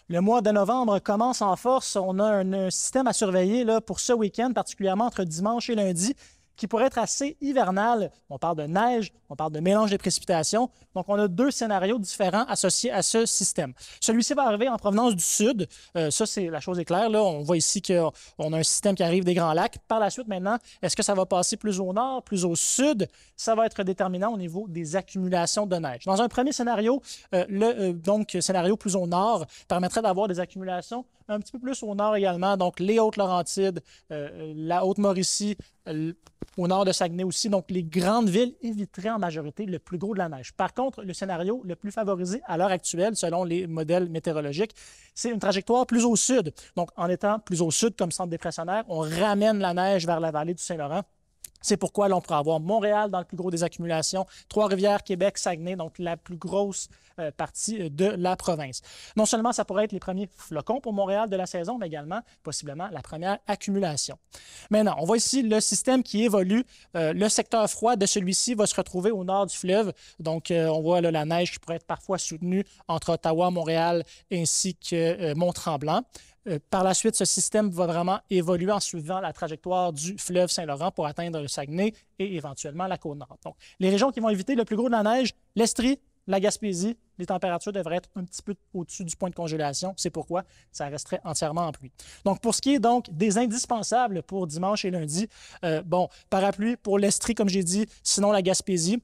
Le mois de novembre commence en force. On a un système à surveiller là, pour ce week-end, particulièrement entre dimanche et lundi, qui pourrait être assez hivernal. On parle de neige, on parle de mélange des précipitations. Donc, on a deux scénarios différents associés à ce système. Celui-ci va arriver en provenance du sud. Ça, c'est la chose est claire. Là. On voit ici qu'on a un système qui arrive des Grands Lacs. Par la suite, maintenant, est-ce que ça va passer plus au nord, plus au sud? Ça va être déterminant au niveau des accumulations de neige. Dans un premier scénario, donc scénario plus au nord, permettrait d'avoir des accumulations un petit peu plus au nord également, donc les Hautes-Laurentides, la Haute-Mauricie, au nord de Saguenay aussi. Donc, les grandes villes éviteraient en majorité le plus gros de la neige. Par contre, le scénario le plus favorisé à l'heure actuelle, selon les modèles météorologiques, c'est une trajectoire plus au sud. Donc, en étant plus au sud comme centre dépressionnaire, on ramène la neige vers la vallée du Saint-Laurent. C'est pourquoi là, on pourrait avoir Montréal dans le plus gros des accumulations, Trois-Rivières, Québec, Saguenay, donc la plus grosse partie de la province. Non seulement ça pourrait être les premiers flocons pour Montréal de la saison, mais également possiblement la première accumulation. Maintenant, on voit ici le système qui évolue. Le secteur froid de celui-ci va se retrouver au nord du fleuve. Donc, on voit là, la neige qui pourrait être parfois soutenue entre Ottawa, Montréal ainsi que Mont-Tremblant. Par la suite, ce système va vraiment évoluer en suivant la trajectoire du fleuve Saint-Laurent pour atteindre le Saguenay et éventuellement la Côte-Nord. Donc, les régions qui vont éviter le plus gros de la neige, l'Estrie, la Gaspésie, les températures devraient être un petit peu au-dessus du point de congélation. C'est pourquoi ça resterait entièrement en pluie. Donc, pour ce qui est donc des indispensables pour dimanche et lundi, parapluie pour l'Estrie, comme j'ai dit, sinon la Gaspésie.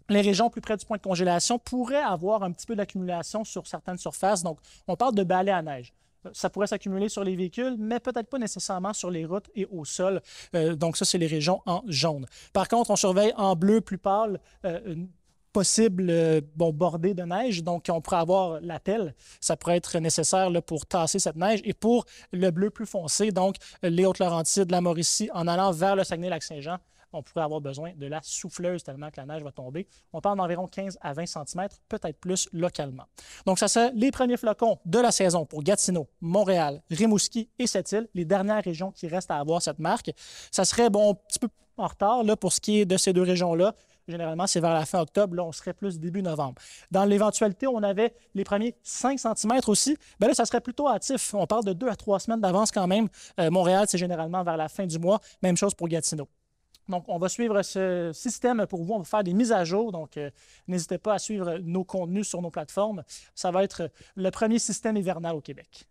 Les régions plus près du point de congélation pourraient avoir un petit peu d'accumulation sur certaines surfaces. Donc, on parle de balais à neige. Ça pourrait s'accumuler sur les véhicules, mais peut-être pas nécessairement sur les routes et au sol. Donc ça, c'est les régions en jaune. Par contre, on surveille en bleu plus pâle une possible bordée de neige. Donc, on pourrait avoir la pelle. Ça pourrait être nécessaire là, pour tasser cette neige. Et pour le bleu plus foncé, donc les Hautes-Laurentides, la Mauricie, en allant vers le Saguenay-Lac-Saint-Jean, on pourrait avoir besoin de la souffleuse tellement que la neige va tomber. On parle d'environ 15 à 20 cm, peut-être plus localement. Donc, ça serait les premiers flocons de la saison pour Gatineau, Montréal, Rimouski et Sept-Îles, les dernières régions qui restent à avoir cette marque. Ça serait un petit peu en retard là, pour ce qui est de ces deux régions-là. Généralement, c'est vers la fin octobre. Là, on serait plus début novembre. Dans l'éventualité, on avait les premiers 5 cm aussi. Bien là, ça serait plutôt hâtif. On parle de 2 à 3 semaines d'avance quand même. Montréal, c'est généralement vers la fin du mois. Même chose pour Gatineau. Donc, on va suivre ce système pour vous. On va faire des mises à jour. Donc, n'hésitez pas à suivre nos contenus sur nos plateformes. Ça va être le premier système hivernal au Québec.